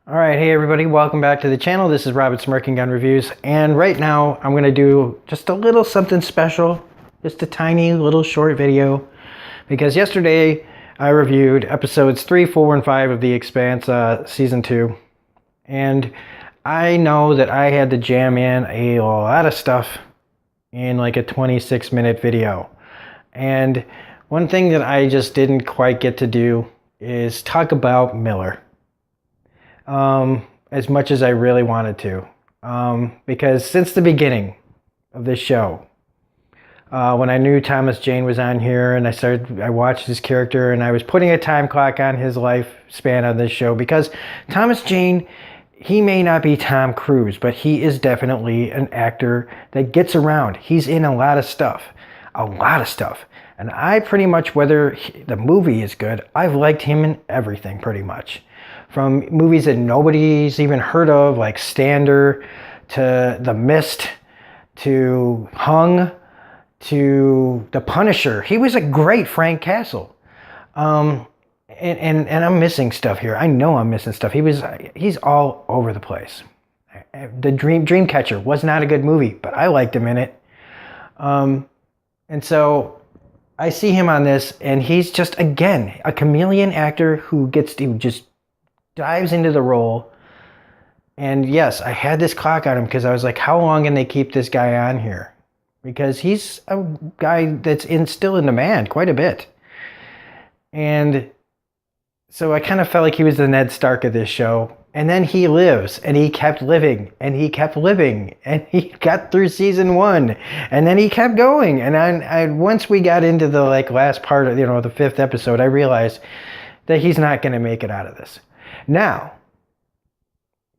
All right, hey everybody, welcome back to the channel. This is Robert Smirking Gun Reviews, and right now I'm going to do just a little something special, just a tiny little short video, because yesterday I reviewed episodes 3, 4, and 5 of The Expanse Season 2, and I know that I had to jam in a lot of stuff in like a 26-minute video, and one thing that I just didn't quite get to do is talk about Miller. As much as I really wanted to, because since the beginning of this show, when I knew Thomas Jane was on here and I watched his character and I was putting a time clock on his lifespan on this show, because Thomas Jane, he may not be Tom Cruise, but he is definitely an actor that gets around. He's in a lot of stuff. And I pretty much, whether the movie is good, I've liked him in everything pretty much. From movies that nobody's even heard of, like Stander, to The Mist, to Hung, to The Punisher. He was a great Frank Castle. And I'm missing stuff here. I know I'm missing stuff. He's all over the place. The Dreamcatcher was not a good movie, but I liked him in it. And so I see him on this, and he's just, again, a chameleon actor who just dives into the role. And yes, I had this clock on him because I was like, how long can they keep this guy on here? Because he's a guy that's still in demand quite a bit. And so I kind of felt like he was the Ned Stark of this show. And then he lives, and he kept living, and he kept living, and he got through season 1, and then he kept going. And I once we got into the last part of the 5th episode, I realized that he's not going to make it out of this. Now,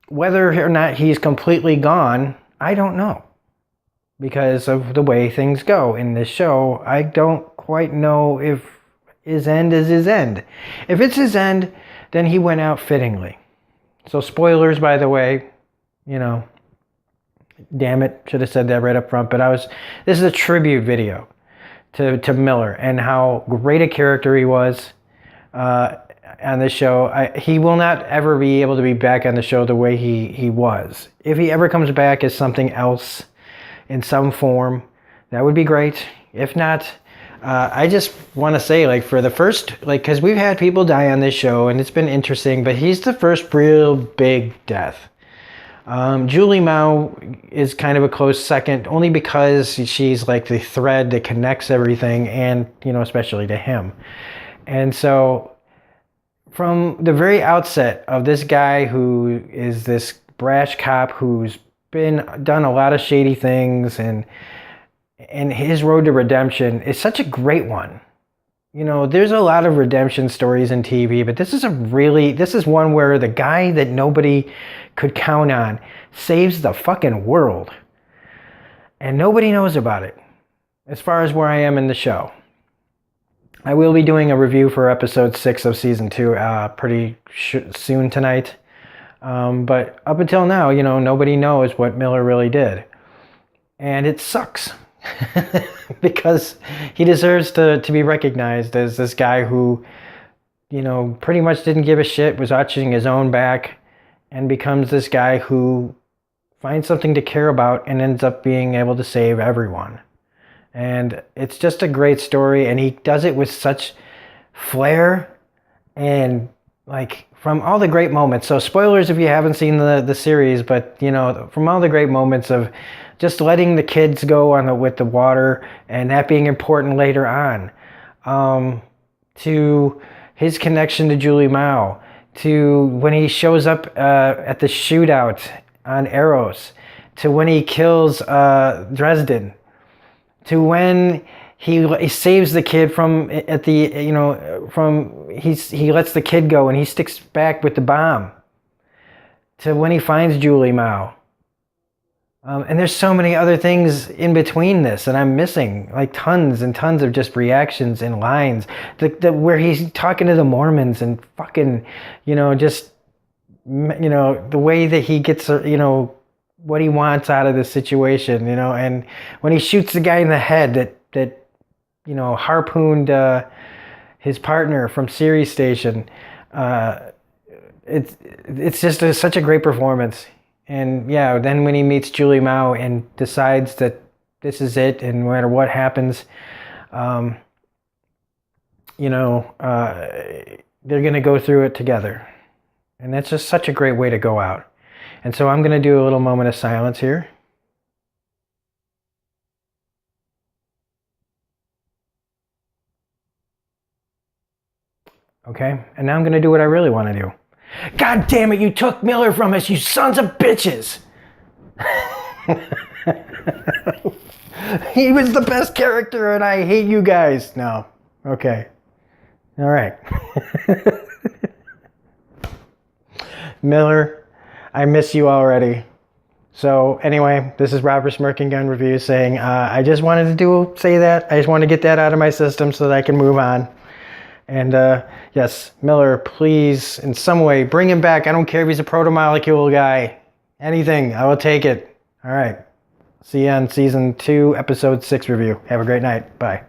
whether or not he's completely gone, I don't know. Because of the way things go in this show, I don't quite know if his end is his end. If it's his end, then he went out fittingly. So spoilers, by the way, damn it, should have said that right up front, but this is a tribute video to Miller and how great a character he was on this show. He will not ever be able to be back on the show the way he was. If he ever comes back as something else in some form, that would be great. If not, I just want to say, for the first, because we've had people die on this show and it's been interesting, but he's the first real big death. Julie Mao is kind of a close second, only because she's like the thread that connects everything, and especially to him. And so from the very outset of this guy who is this brash cop who's done a lot of shady things, and his road to redemption is such a great one. There's a lot of redemption stories in TV, but this is one where the guy that nobody could count on saves the fucking world. And nobody knows about it, as far as where I am in the show. I will be doing a review for episode 6 of season 2 pretty soon tonight. But up until now, nobody knows what Miller really did. And it sucks. Because he deserves to be recognized as this guy who, pretty much didn't give a shit, was watching his own back, and becomes this guy who finds something to care about and ends up being able to save everyone. And it's just a great story, and he does it with such flair and from all the great moments. So spoilers if you haven't seen the series, but from all the great moments of just letting the kids go with the water, and that being important later on, to his connection to Julie Mao, to when he shows up at the shootout on Arrows, to when he kills Dresden, to when he saves the kid he lets the kid go and he sticks back with the bomb, to when he finds Julie Mao. And there's so many other things in between this, and I'm missing tons and tons of just reactions and lines. Where he's talking to the Mormons and fucking, the way that he gets, what he wants out of this situation, and when he shoots the guy in the head that harpooned his partner from Sirius Station, it's just such a great performance. And yeah, then when he meets Julie Mao and decides that this is it, and no matter what happens, um, they're going to go through it together. And that's just such a great way to go out. And so I'm going to do a little moment of silence here. Okay, and now I'm going to do what I really want to do. God damn it, you took Miller from us, you sons of bitches! He was the best character and I hate you guys. No. Okay. All right. Miller, I miss you already. So anyway, this is Robert Smirking Gun Review saying, I just wanted to say that. I just want to get that out of my system so that I can move on. And yes, Miller, please, in some way, bring him back. I don't care if he's a proto-molecule guy. Anything, I will take it. All right. See you on Season 2, Episode 6 review. Have a great night. Bye.